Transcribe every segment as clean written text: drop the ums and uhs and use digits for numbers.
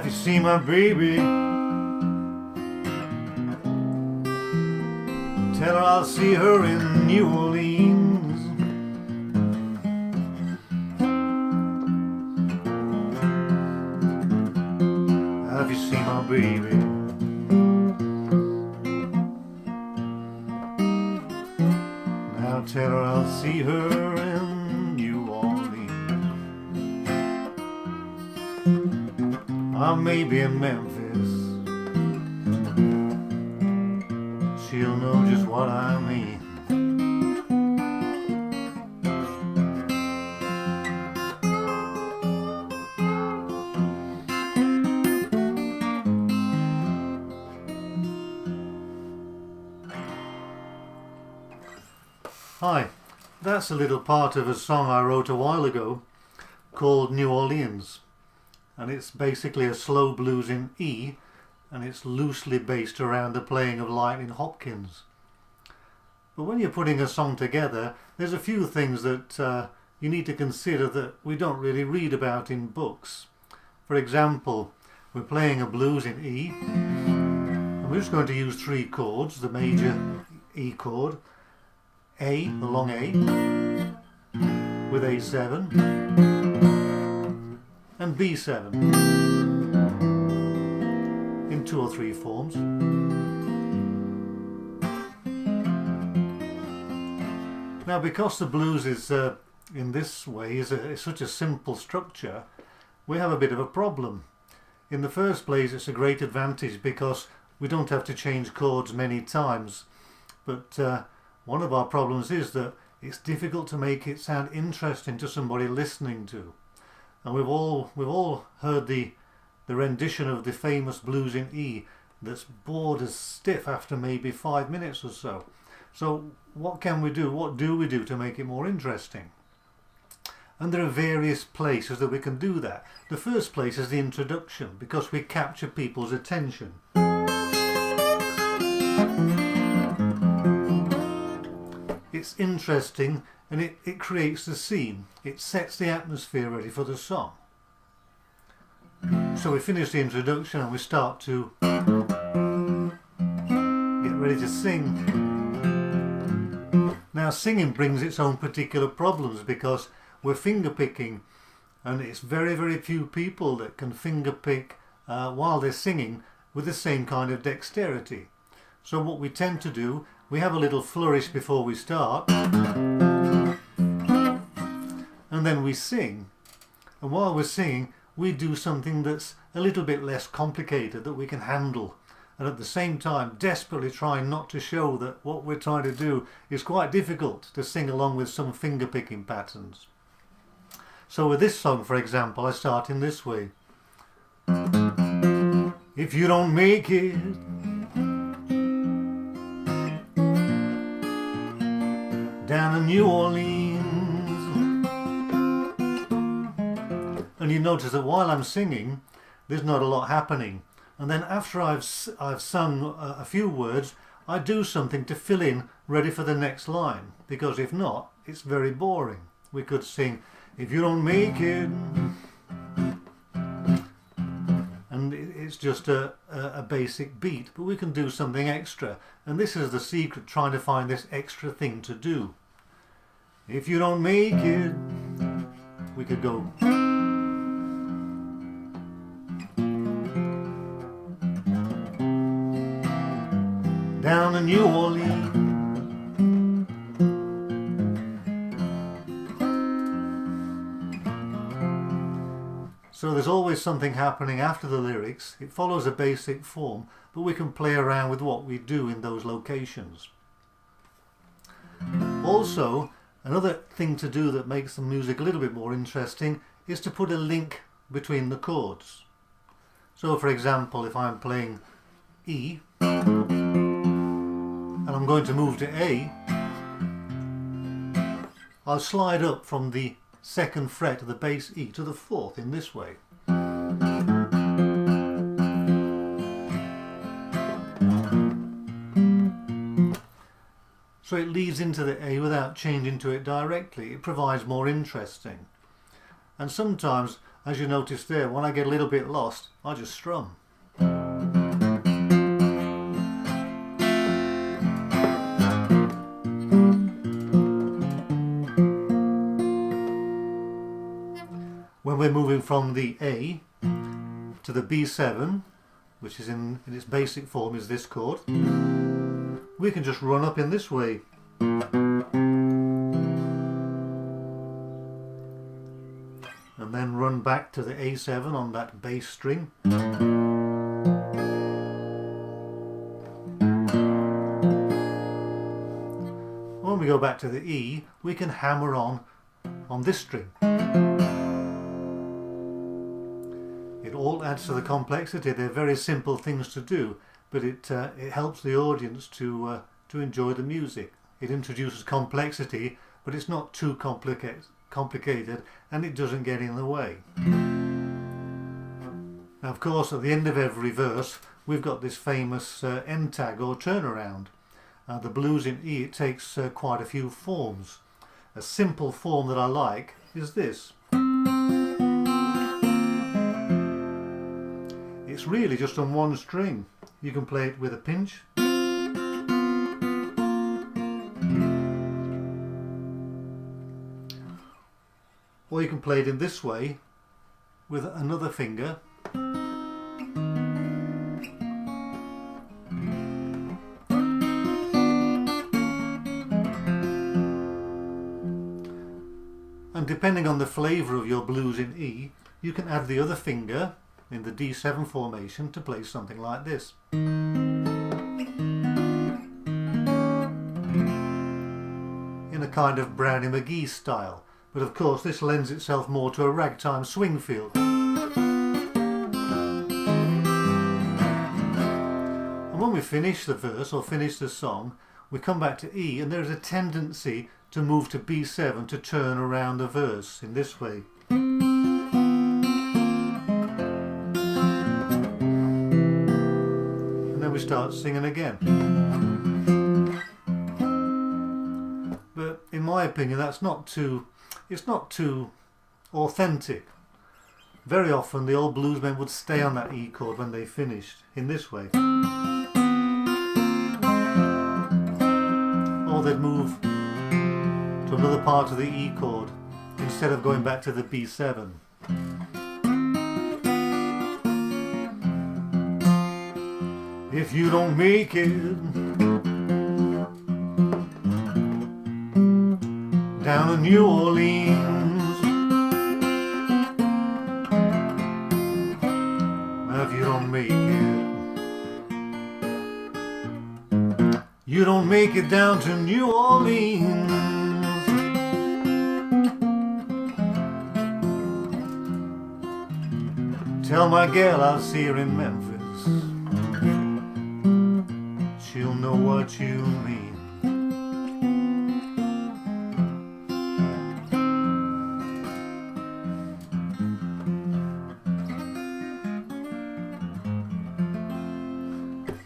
you see my baby, tell her I'll see her in New Orleans. Have you seen my baby? Now tell her I'll see her in New Orleans. I may be in Memphis, she'll know just what I mean. Hi, that's a little part of a song I wrote a while ago called New Orleans, and it's basically a slow blues in E, and it's loosely based around the playing of Lightning Hopkins. But when you're putting a song together, there's a few things that you need to consider that we don't really read about in books. For example, we're playing a blues in E, and we're just going to use three chords: the major E chord, A, the long A, with A7, and B7 in 2 or 3 forms. Now, because the blues is in this way is such a simple structure, we have a bit of a problem. In the first place, it's a great advantage because we don't have to change chords many times, but one of our problems is that it's difficult to make it sound interesting to somebody listening to. And we've all heard the rendition of the famous blues in E that's bored as stiff after maybe 5 minutes or so. So what can we do? What do we do to make it more interesting? And there are various places that we can do that. The first place is the introduction, because we capture people's attention. It's interesting, and it creates the scene. It sets the atmosphere ready for the song. So we finish the introduction and we start to get ready to sing. Now, singing brings its own particular problems because we're finger picking, and it's very, very few people that can finger pick while they're singing with the same kind of dexterity. So what we tend to do, we have a little flourish before we start, and then we sing. And while we're singing, we do something that's a little bit less complicated, that we can handle, and at the same time desperately trying not to show that what we're trying to do is quite difficult to sing along with some finger picking patterns. So with this song, for example, I start in this way. If you don't make it, down in New Orleans. And you notice that while I'm singing, there's not a lot happening. And then after I've sung a few words, I do something to fill in, ready for the next line. Because if not, it's very boring. We could sing, if you don't make it. And it's just a basic beat, but we can do something extra. And this is the secret, trying to find this extra thing to do. If you don't make it, we could go. Down in New Orleans. So there's always something happening after the lyrics. It follows a basic form, but we can play around with what we do in those locations. Also, another thing to do that makes the music a little bit more interesting is to put a link between the chords. So for example, if I'm playing E and I'm going to move to A, I'll slide up from the 2nd fret of the bass E to the 4th in this way. So it leads into the A without changing to it directly. It provides more interesting. And sometimes as you notice there, when I get a little bit lost, I just strum. When we're moving from the A to the B7, which is in its basic form is this chord, we can just run up in this way. And then run back to the A7 on that bass string. When we go back to the E, we can hammer on this string. It all adds to the complexity. They're very simple things to do, but it helps the audience to enjoy the music. It introduces complexity, but it's not too complicated, and it doesn't get in the way. Now, of course, at the end of every verse, we've got this famous end tag or turnaround. The blues in E, it takes quite a few forms. A simple form that I like is this. It's really just on one string. You can play it with a pinch. Or you can play it in this way with another finger. And depending on the flavour of your blues in E, you can add the other finger in the D7 formation to play something like this. In a kind of Brownie McGee style, but of course this lends itself more to a ragtime swing feel. And when we finish the verse or finish the song, we come back to E, and there's a tendency to move to B7 to turn around the verse in this way. We start singing again. But in my opinion, it's not too authentic. Very often the old bluesmen would stay on that E chord when they finished in this way, or they'd move to another part of the E chord instead of going back to the B7. If you don't make it down in New Orleans, if you don't make it, you don't make it down to New Orleans. Tell my gal I'll see her in Memphis. She'll know what you mean.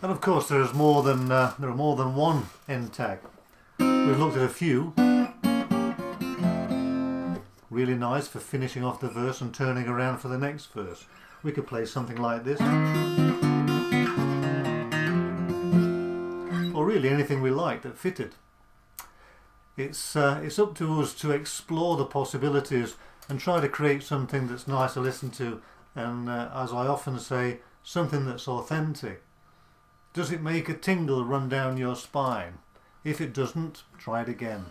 And of course there are more than one end tag. We've looked at a few. Really nice for finishing off the verse and turning around for the next verse. We could play something like this. Or really anything we like that fitted. It's up to us to explore the possibilities and try to create something that's nice to listen to, and as I often say, something that's authentic. Does it make a tingle run down your spine? If it doesn't, try it again.